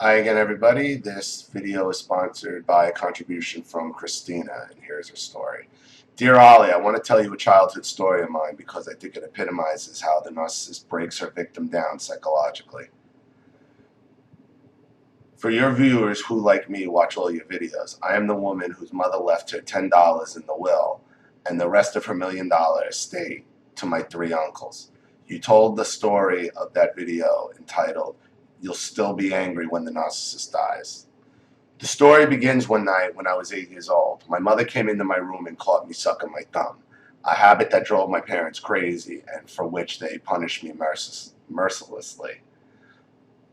Hi again, everybody. This video is sponsored by a contribution from Christina, and here's her story. Dear Ollie, I want to tell you a childhood story of mine because I think it epitomizes how the narcissist breaks her victim down psychologically. For your viewers who, like me, watch all your videos, I am the woman whose mother left her $10 in the will and the rest of her $1 million estate to my 3 uncles. You told the story of that video entitled, "You'll Still Be Angry When the Narcissist Dies." The story begins one night when I was 8 years old. My mother came into my room and caught me sucking my thumb, a habit that drove my parents crazy and for which they punished me mercilessly.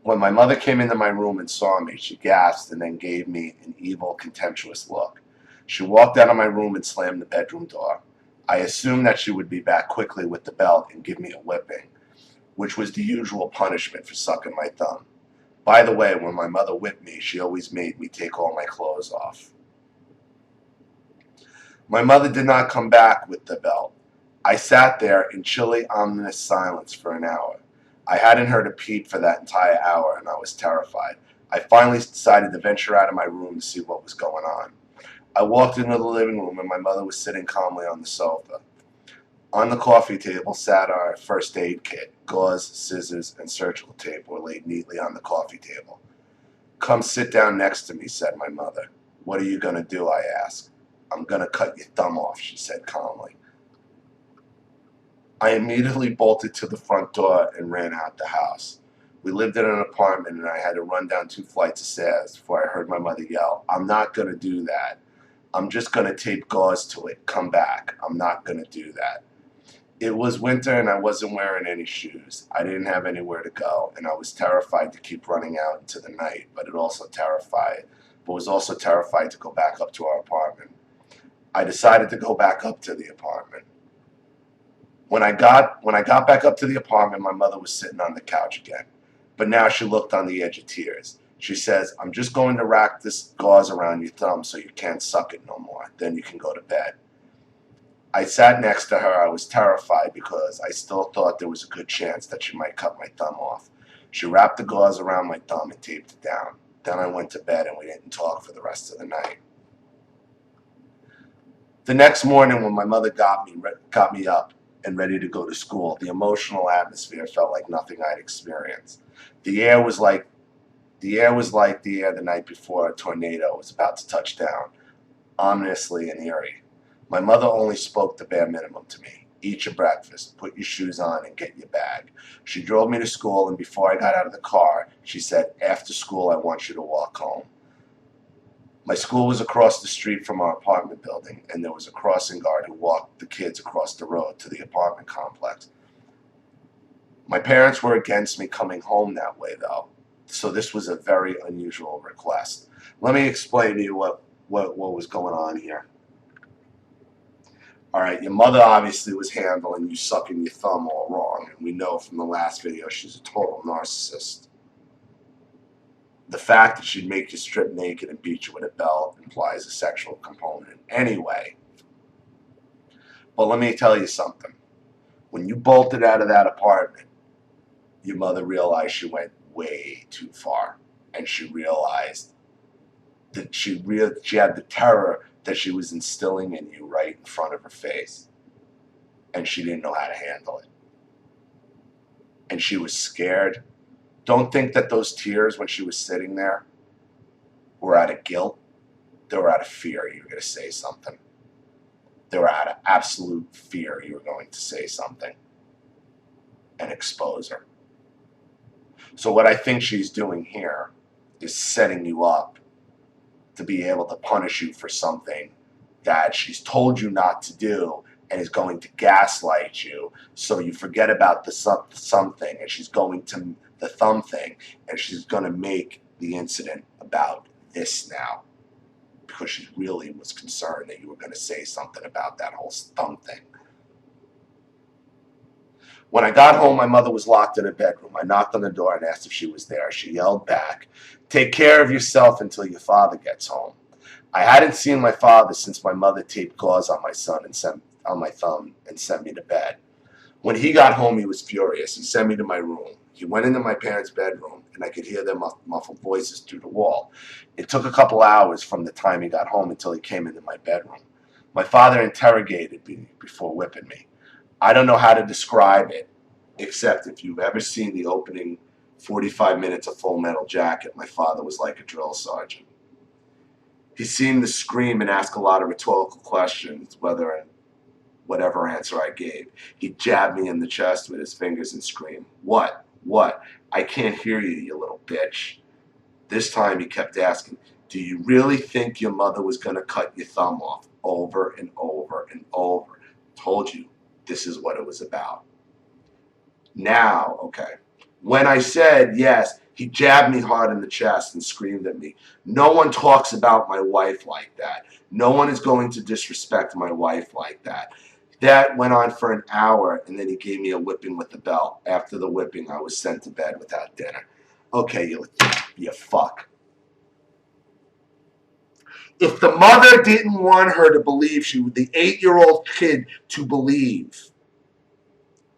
When my mother came into my room and saw me, she gasped and then gave me an evil, contemptuous look. She walked out of my room and slammed the bedroom door. I assumed that she would be back quickly with the belt and give me a whipping, which was the usual punishment for sucking my thumb. By the way, when my mother whipped me, she always made me take all my clothes off. My mother did not come back with the belt. I sat there in chilly, ominous silence for an hour. I hadn't heard a peep for that entire hour, and I was terrified. I finally decided to venture out of my room to see what was going on. I walked into the living room, and my mother was sitting calmly on the sofa. On the coffee table sat our first aid kit. Gauze, scissors, and surgical tape were laid neatly on the coffee table. "Come sit down next to me," said my mother. "What are you going to do?" I asked. "I'm going to cut your thumb off," she said calmly. I immediately bolted to the front door and ran out the house. We lived in an apartment, and I had to run down 2 flights of stairs before I heard my mother yell, "I'm not going to do that. I'm just going to tape gauze to it. Come back. I'm not going to do that." It was winter, and I wasn't wearing any shoes. I didn't have anywhere to go, and I was terrified to keep running out into the night, but was also terrified to go back up to our apartment. I decided to go back up to the apartment. When I got back up to the apartment, my mother was sitting on the couch again, but now she looked on the edge of tears. She says, "I'm just going to wrap this gauze around your thumb so you can't suck it no more. Then you can go to bed." I sat next to her. I was terrified because I still thought there was a good chance that she might cut my thumb off. She wrapped the gauze around my thumb and taped it down. Then I went to bed and we didn't talk for the rest of the night. The next morning when my mother got me up and ready to go to school, the emotional atmosphere felt like nothing I'd experienced. The air was like the air the night before a tornado was about to touch down, ominously and eerie. My mother only spoke the bare minimum to me. "Eat your breakfast, put your shoes on, and get your bag." She drove me to school, and before I got out of the car, she said, "After school, I want you to walk home." My school was across the street from our apartment building, and there was a crossing guard who walked the kids across the road to the apartment complex. My parents were against me coming home that way, though, so this was a very unusual request. Let me explain to you what was going on here. All right, your mother obviously was handling you sucking your thumb all wrong, and we know from the last video she's a total narcissist. The fact that she'd make you strip naked and beat you with a belt implies a sexual component anyway. But let me tell you something. When you bolted out of that apartment, your mother realized she went way too far, and she realized that she had the terror that she was instilling in you right in front of her face, and she didn't know how to handle it. And she was scared. Don't think that those tears when she was sitting there were out of guilt. They were out of fear you were going to say something. They were out of absolute fear you were going to say something and expose her. So what I think she's doing here is setting you up to be able to punish you for something that she's told you not to do and is going to gaslight you so you forget about the something, and she's going to the thumb thing, and she's going to make the incident about this now because she really was concerned that you were going to say something about that whole thumb thing. When I got home, my mother was locked in her bedroom. I knocked on the door and asked if she was there. She yelled back, "Take care of yourself until your father gets home." I hadn't seen my father since my mother taped gauze on my thumb and sent me to bed. When he got home, he was furious. He sent me to my room. He went into my parents' bedroom, and I could hear their muffled voices through the wall. It took a couple hours from the time he got home until he came into my bedroom. My father interrogated me before whipping me. I don't know how to describe it, except if you've ever seen the opening 45 minutes of Full Metal Jacket, my father was like a drill sergeant. He seemed to scream and ask a lot of rhetorical questions, whatever answer I gave. He'd jab me in the chest with his fingers and scream, "What? What? I can't hear you, you little bitch." This time he kept asking, "Do you really think your mother was going to cut your thumb off?" Over and over and over. Told you, this is what it was about. Now, okay. When I said yes, he jabbed me hard in the chest and screamed at me, "No one talks about my wife like that. No one is going to disrespect my wife like that." That went on for an hour, and then he gave me a whipping with the belt. After the whipping, I was sent to bed without dinner. Okay, you fuck. If the mother didn't want her to believe, the 8-year-old kid to believe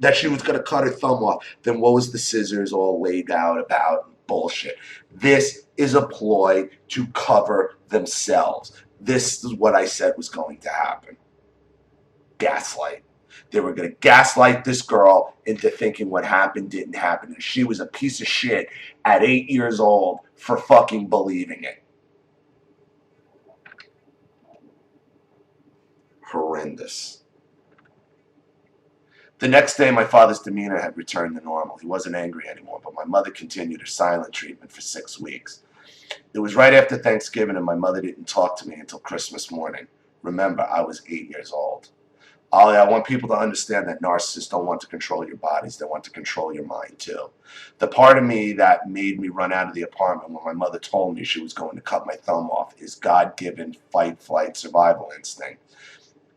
that she was going to cut her thumb off, then what was the scissors all laid out about? Bullshit. This is a ploy to cover themselves. This is what I said was going to happen. Gaslight. They were going to gaslight this girl into thinking what happened didn't happen. And she was a piece of shit at 8 years old for fucking believing it. Horrendous. The next day, my father's demeanor had returned to normal. He wasn't angry anymore, but my mother continued her silent treatment for 6 weeks. It was right after Thanksgiving, and my mother didn't talk to me until Christmas morning. Remember, I was 8 years old. Ollie, I want people to understand that narcissists don't want to control your bodies. They want to control your mind, too. The part of me that made me run out of the apartment when my mother told me she was going to cut my thumb off is God-given fight, flight, survival instinct.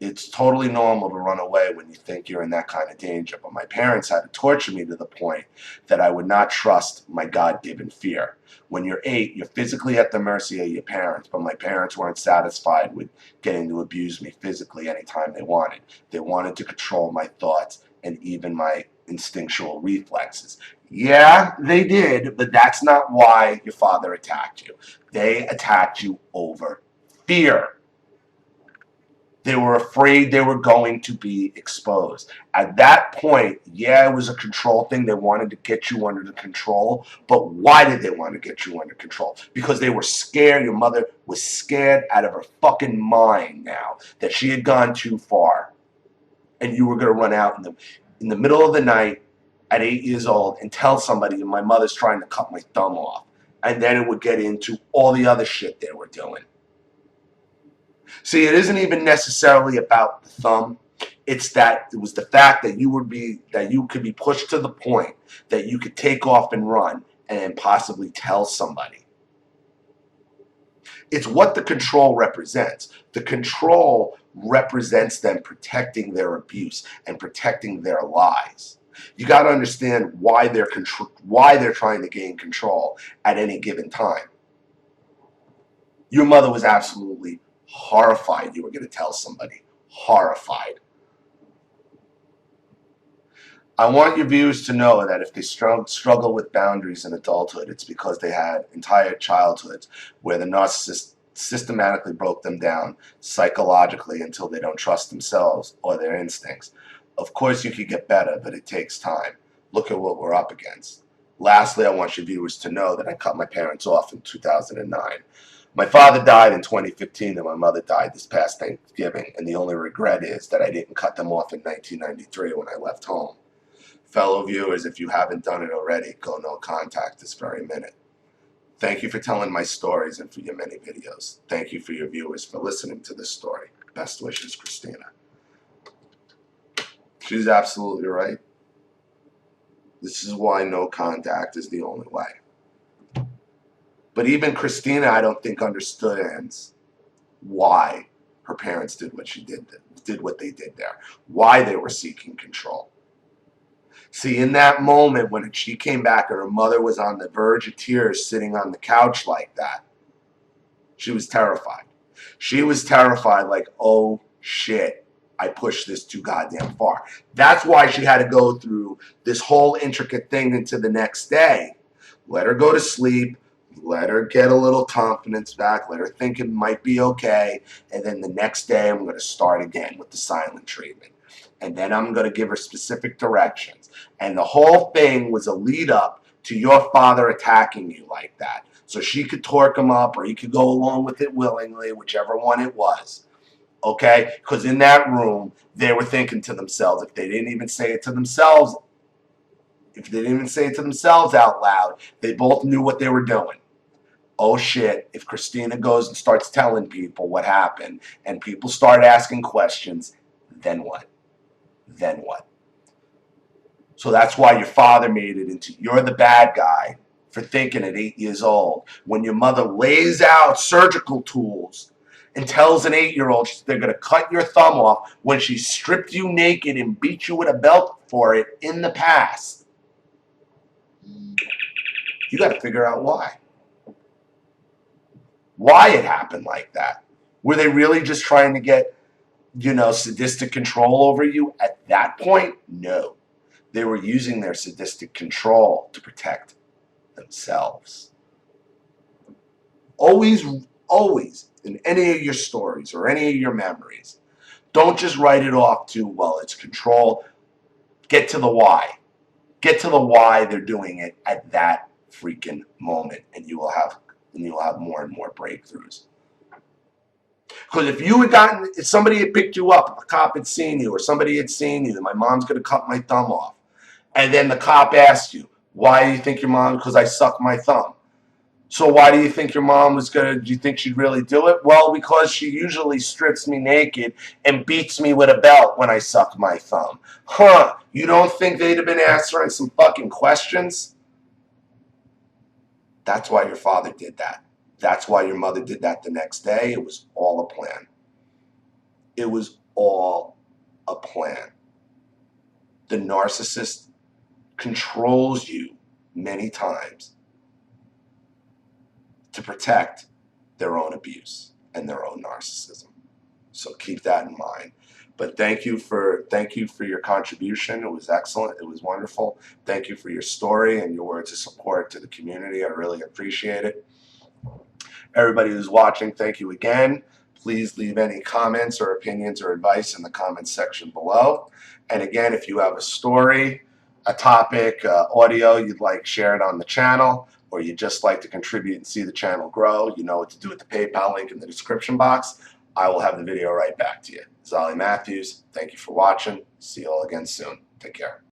It's totally normal to run away when you think you're in that kind of danger, but my parents had to torture me to the point that I would not trust my God-given fear. When you're 8, you're physically at the mercy of your parents, but my parents weren't satisfied with getting to abuse me physically anytime they wanted. They wanted to control my thoughts and even my instinctual reflexes. Yeah, they did, but that's not why your father attacked you. They attacked you over fear. They were afraid they were going to be exposed. At that point, yeah, it was a control thing. They wanted to get you under the control. But why did they want to get you under control? Because they were scared. Your mother was scared out of her fucking mind now that she had gone too far. And you were going to run out in the middle of the night at 8 years old and tell somebody my mother's trying to cut my thumb off. And then it would get into all the other shit they were doing. See, it isn't even necessarily about the thumb. It's that it was the fact that you could be pushed to the point that you could take off and run and possibly tell somebody. It's what the control represents. The control represents them protecting their abuse and protecting their lies. You got to understand why they're trying to gain control at any given time. Your mother was absolutely horrified you were going to tell somebody. Horrified. I want your viewers to know that if they struggle with boundaries in adulthood, it's because they had entire childhoods where the narcissist systematically broke them down psychologically until they don't trust themselves or their instincts. Of course, you could get better, but it takes time. Look at what we're up against. Lastly, I want your viewers to know that I cut my parents off in 2009. My father died in 2015 and my mother died this past Thanksgiving, and the only regret is that I didn't cut them off in 1993 when I left home. Fellow viewers, if you haven't done it already, go no contact this very minute. Thank you for telling my stories and for your many videos. Thank you for your viewers for listening to this story. Best wishes, Christina. She's absolutely right. This is why no contact is the only way. But even Christina, I don't think understands why her parents did what they did there. Why they were seeking control. See, in that moment when she came back and her mother was on the verge of tears sitting on the couch like that, she was terrified. She was terrified like, oh shit, I pushed this too goddamn far. That's why she had to go through this whole intricate thing into the next day. Let her go to sleep. Let her get a little confidence back. Let her think it might be okay. And then the next day, I'm going to start again with the silent treatment. And then I'm going to give her specific directions. And the whole thing was a lead up to your father attacking you like that. So she could torque him up, or he could go along with it willingly, whichever one it was. Okay? Because in that room, they were thinking to themselves, if they didn't even say it to themselves, out loud, they both knew what they were doing. Oh shit, if Christina goes and starts telling people what happened, and people start asking questions, then what? Then what? So that's why your father made it into you're the bad guy for thinking at 8 years old. When your mother lays out surgical tools and tells an 8-year-old they're going to cut your thumb off when she stripped you naked and beat you with a belt for it in the past, you got to figure out why. Why it happened like that. Were they really just trying to get, sadistic control over you at that point? No. They were using their sadistic control to protect themselves. Always, always, in any of your stories or any of your memories, don't just write it off to, well, it's control. Get to the why. Get to the why they're doing it at that freaking moment, and you will have more and more breakthroughs. Because if somebody had picked you up, if a cop had seen you, or somebody had seen you, that my mom's going to cut my thumb off, and then the cop asked you, why do you think your mom, because I suck my thumb. So why do you think your mom do you think she'd really do it? Well, because she usually strips me naked and beats me with a belt when I suck my thumb. Huh, you don't think they'd have been answering some fucking questions? That's why your father did that. That's why your mother did that the next day. It was all a plan. It was all a plan. The narcissist controls you many times to protect their own abuse and their own narcissism. So keep that in mind. But thank you for your contribution. It was excellent. It was wonderful. Thank you for your story and your words of support to the community. I really appreciate it. Everybody who's watching, thank you again. Please leave any comments or opinions or advice in the comments section below. And again, if you have a story, a topic, audio you'd like shared on the channel, or you'd just like to contribute and see the channel grow, you know what to do with the PayPal link in the description box. I will have the video right back to you. Zolly Matthews, thank you for watching. See you all again soon. Take care.